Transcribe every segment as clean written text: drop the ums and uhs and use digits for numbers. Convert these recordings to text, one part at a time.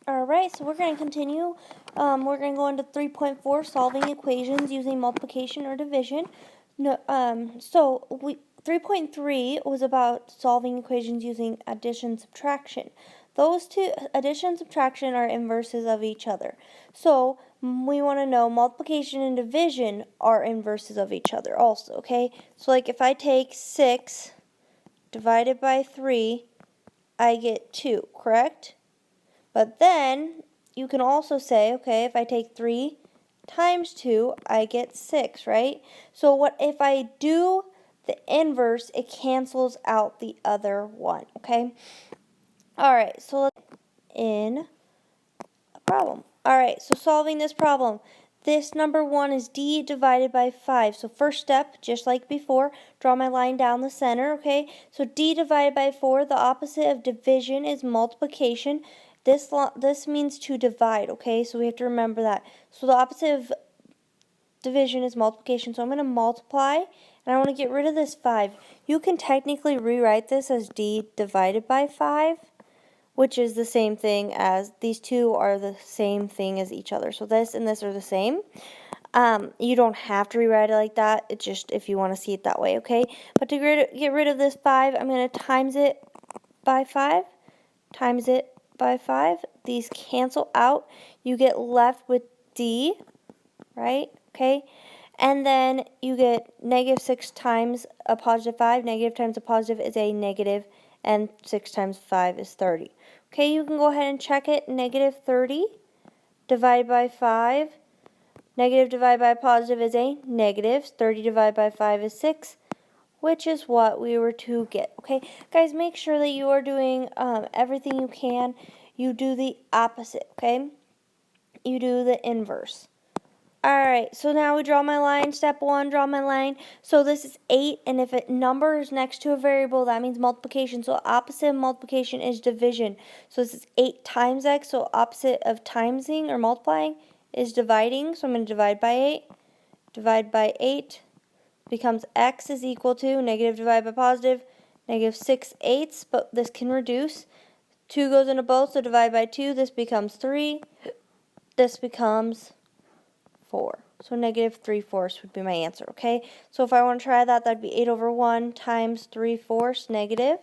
Alright, so we're going to continue. We're going to go into 3.4, solving equations using multiplication or division. No, 3.3 was about solving equations using addition, subtraction. Those two, addition and subtraction, are inverses of each other. So we want to know multiplication and division are inverses of each other also, okay? So like if I take 6 divided by 3, I get 2, correct? But then you can also say, okay, if I take 3 times 2, I get 6, right? So what if I do the inverse, it cancels out the other one, okay? All right, so let's in a problem. All right, so solving this problem. This number 1 is d divided by 5. So first step, just like before, draw my line down the center, okay? So d divided by 4, the opposite of division is multiplication. This means to divide, okay? So we have to remember that. So the opposite of division is multiplication. So I'm going to multiply, and I want to get rid of this 5. You can technically rewrite this as d divided by 5, which is the same thing as, these two are the same thing as each other. So this and this are the same. You don't have to rewrite it like that. It's just if you want to see it that way, okay? But to get rid of this 5, I'm going to times it by 5, times it by 5. These cancel out. You get left with d, right? Okay? And then you get negative 6 times a positive 5. Negative times a positive is a negative, and 6 times 5 is 30. Okay, you can go ahead and check it. Negative 30 divided by 5. Negative divided by positive is a negative. 30 divided by 5 is 6, which is what we were to get. Okay, guys, make sure that you are doing everything you can. You do the opposite, okay? You do the inverse. Alright, so now we draw my line. Step 1, draw my line. So this is 8, and if a number is next to a variable, that means multiplication. So opposite of multiplication is division. So this is 8 times x, so opposite of timesing or multiplying is dividing. So I'm going to divide by 8. Divide by 8 becomes x is equal to negative divided by positive, negative 6/8, but this can reduce. 2 goes into both, so divide by 2. This becomes 3. This becomes 4. So negative 3/4 would be my answer, okay? So if I want to try that, that'd be 8 over 1 times 3/4 negative.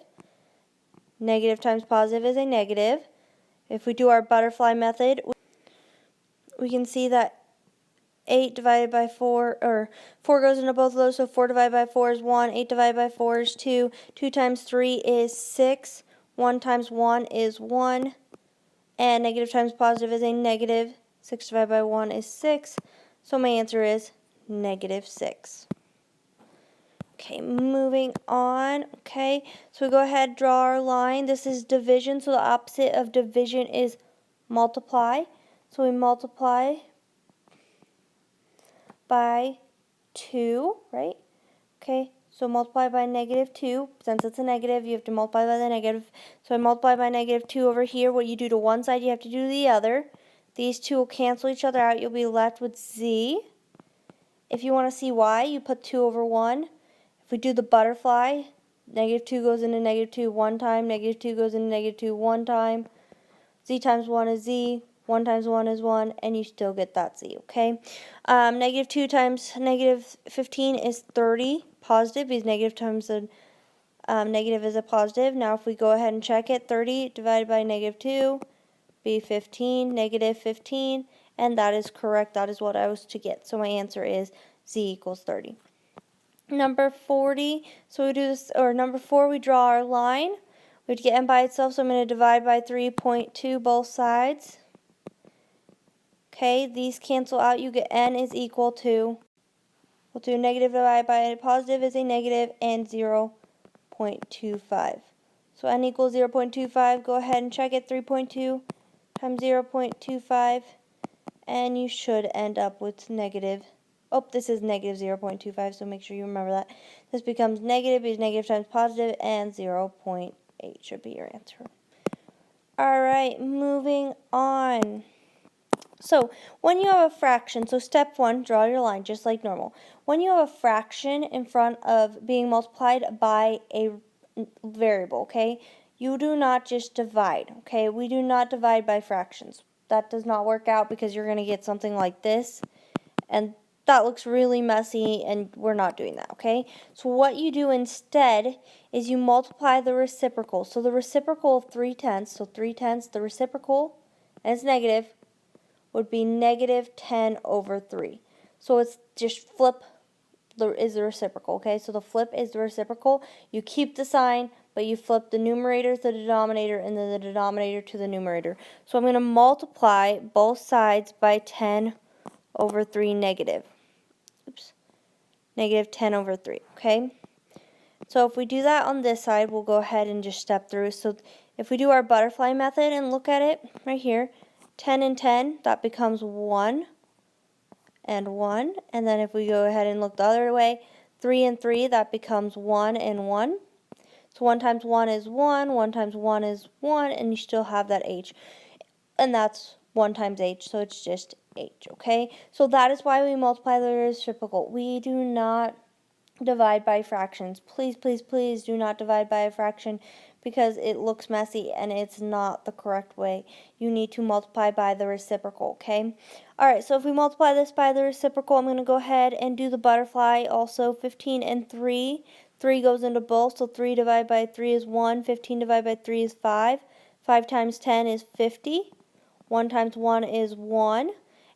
Negative times positive is a negative. If we do our butterfly method, we can see that 8 divided by 4, or 4 goes into both of those, so 4 divided by 4 is 1, 8 divided by 4 is 2, 2 times 3 is 6, 1 times 1 is 1, and negative times positive is a negative. 6 divided by 1 is 6, so my answer is negative 6. Okay, moving on. Okay, so we go ahead, draw our line. This is division, so the opposite of division is multiply. So we multiply by 2, right? Okay, so multiply by negative 2. Since it's a negative, you have to multiply by the negative. So I multiply by negative 2 over here. What you do to one side, you have to do to the other. These two will cancel each other out. You'll be left with z. If you want to see y, you put 2 over 1. If we do the butterfly, negative 2 goes into negative 2 one time. Negative 2 goes into negative 2 one time. Z times 1 is z. 1 times 1 is 1, and you still get that z, okay? Negative 2 times negative 15 is 30, positive, because negative times a negative is a positive. Now if we go ahead and check it, 30 divided by negative 2, be 15, negative 15, and that is correct. That is what I was to get. So my answer is z equals 30. Number 40, so we do this, or number 4, we draw our line. We have to get n by itself, so I'm going to divide by 3.2 both sides. Okay, these cancel out. You get n is equal to, we'll do negative divided by a positive is a negative, and 0.25. So n equals 0.25. Go ahead and check it. 3.2 times 0.25, and you should end up with negative. Oh, this is negative 0.25, so make sure you remember that. This becomes negative because negative times positive, and 0.8 should be your answer. Alright, moving on. So, when you have a fraction, so step 1, draw your line just like normal. When you have a fraction in front of being multiplied by a variable, okay, you do not just divide, okay? We do not divide by fractions. That does not work out because you're going to get something like this, and that looks really messy, and we're not doing that, okay? So what you do instead is you multiply the reciprocal. So the reciprocal of 3/10, so 3/10, the reciprocal, and it's negative, would be negative 10 over 3. So it's just flip is the reciprocal, okay? So the flip is the reciprocal. You keep the sign, but you flip the numerator to the denominator and then the denominator to the numerator. So I'm going to multiply both sides by 10 over 3 negative. Oops. Negative 10 over 3, okay? So if we do that on this side, we'll go ahead and just step through. So if we do our butterfly method and look at it right here, 10 and 10, that becomes 1 and 1. And then if we go ahead and look the other way, 3 and 3, that becomes 1 and 1. So 1 times 1 is 1, 1 times 1 is 1, and you still have that h. And that's 1 times h, so it's just h, okay? So that is why we multiply the reciprocal. We do not divide by fractions. Please, please, please do not divide by a fraction because it looks messy and it's not the correct way. You need to multiply by the reciprocal, okay? Alright, so if we multiply this by the reciprocal, I'm going to go ahead and do the butterfly also. 15 and 3. 3 goes into both, so 3 divided by 3 is 1. 15 divided by 3 is 5. 5 times 10 is 50. 1 times 1 is 1.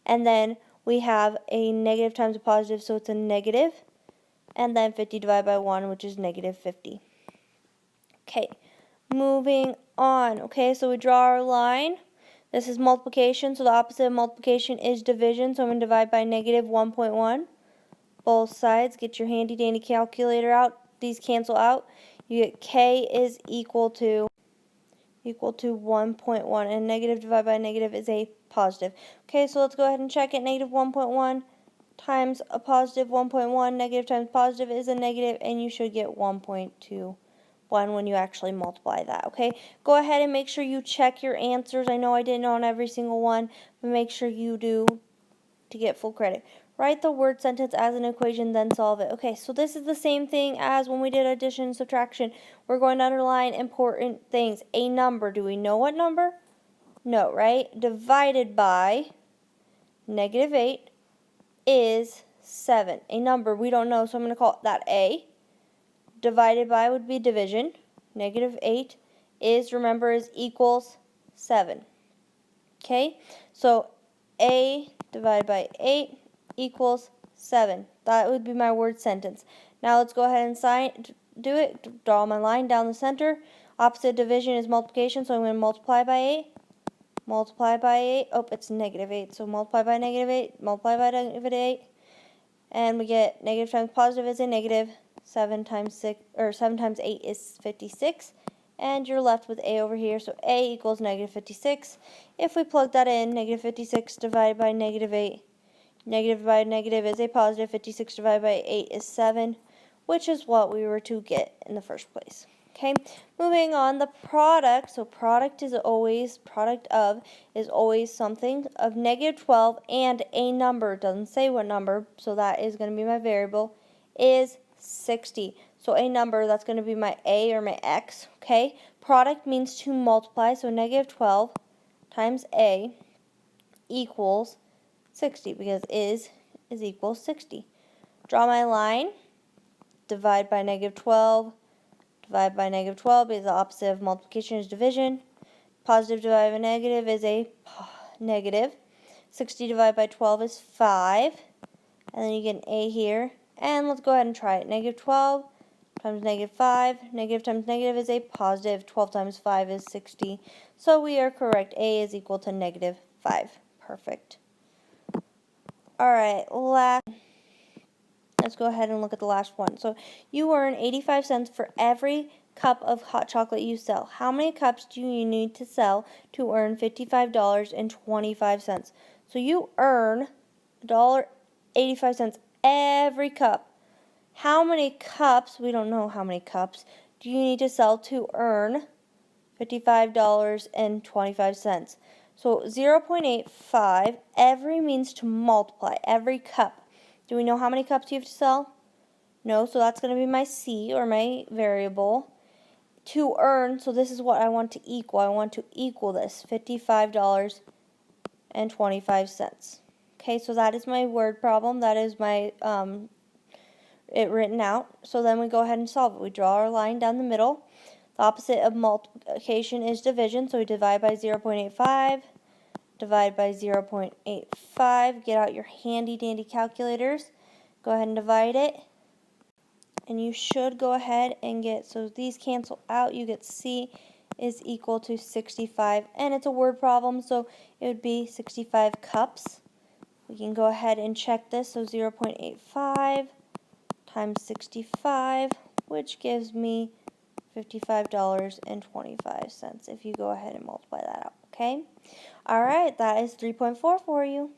And then we have a negative times a positive, so it's a negative. And then 50 divided by 1, which is negative 50. Okay, moving on. Okay, so we draw our line. This is multiplication, so the opposite of multiplication is division. So I'm going to divide by negative 1.1. Both sides. Get your handy dandy calculator out. These cancel out. You get k is equal to 1.1, and negative divided by negative is a positive. Okay, so let's go ahead and check it. Negative 1.1 times a positive 1.1, negative times positive is a negative, and you should get 1.21 when you actually multiply that, okay? Go ahead and make sure you check your answers. I know I didn't on every single one, but make sure you do to get full credit. Write the word sentence as an equation, then solve it. Okay, so this is the same thing as when we did addition and subtraction. We're going to underline important things. A number, do we know what number? No, right? Divided by negative 8 is 7. A number we don't know, so I'm going to call that A. Divided by would be division. Negative 8 is, remember, is equals 7. Okay, so A divided by 8 equals 7. That would be my word sentence. Now let's go ahead and do it. Draw my line down the center. Opposite division is multiplication, so I'm going to multiply by 8. Multiply by 8. Oh, it's negative 8. So multiply by negative 8. Multiply by negative 8. And we get negative times positive is a negative. 7 times 8 is 56. And you're left with A over here. So A equals negative 56. If we plug that in, negative 56 divided by negative 8. Negative divided by negative is a positive. 56 divided by 8 is 7, which is what we were to get in the first place. Okay, moving on, the product. So product of is always something of negative 12 and a number. It doesn't say what number, so that is going to be my variable, is 60. So a number, that's going to be my a or my x. Okay, product means to multiply, so negative 12 times a equals 60 because is equals 60. Draw my line, divide by negative 12. Divide by negative 12 is the opposite of multiplication is division. Positive divided by negative is a negative. 60 divided by 12 is 5. And then you get an A here. And let's go ahead and try it. Negative 12 times negative 5. Negative times negative is a positive. 12 times 5 is 60. So we are correct. A is equal to negative 5. Perfect. Alright, let's go ahead and look at the last one. So you earn 85 cents for every cup of hot chocolate you sell. How many cups do you need to sell to earn $55.25? So you earn $1.85 every cup. How many cups, we don't know how many cups, do you need to sell to earn $55.25? So 0.85, every means to multiply, every cup. Do we know how many cups you have to sell? No, so that's going to be my C, or my variable. to earn, so this is what I want to equal. I want to equal this, $55.25. Okay, so that is my word problem. That is my it written out. So then we go ahead and solve it. We draw our line down the middle. The opposite of multiplication is division, so we divide by 0.85, divide by 0.85. Get out your handy dandy calculators. Go ahead and divide it. And you should go ahead and get, so these cancel out, you get C is equal to 65, and it's a word problem, so it would be 65 cups. We can go ahead and check this, so 0.85 times 65, which gives me $55.25 if you go ahead and multiply that out, okay? All right, that is 3.4 for you.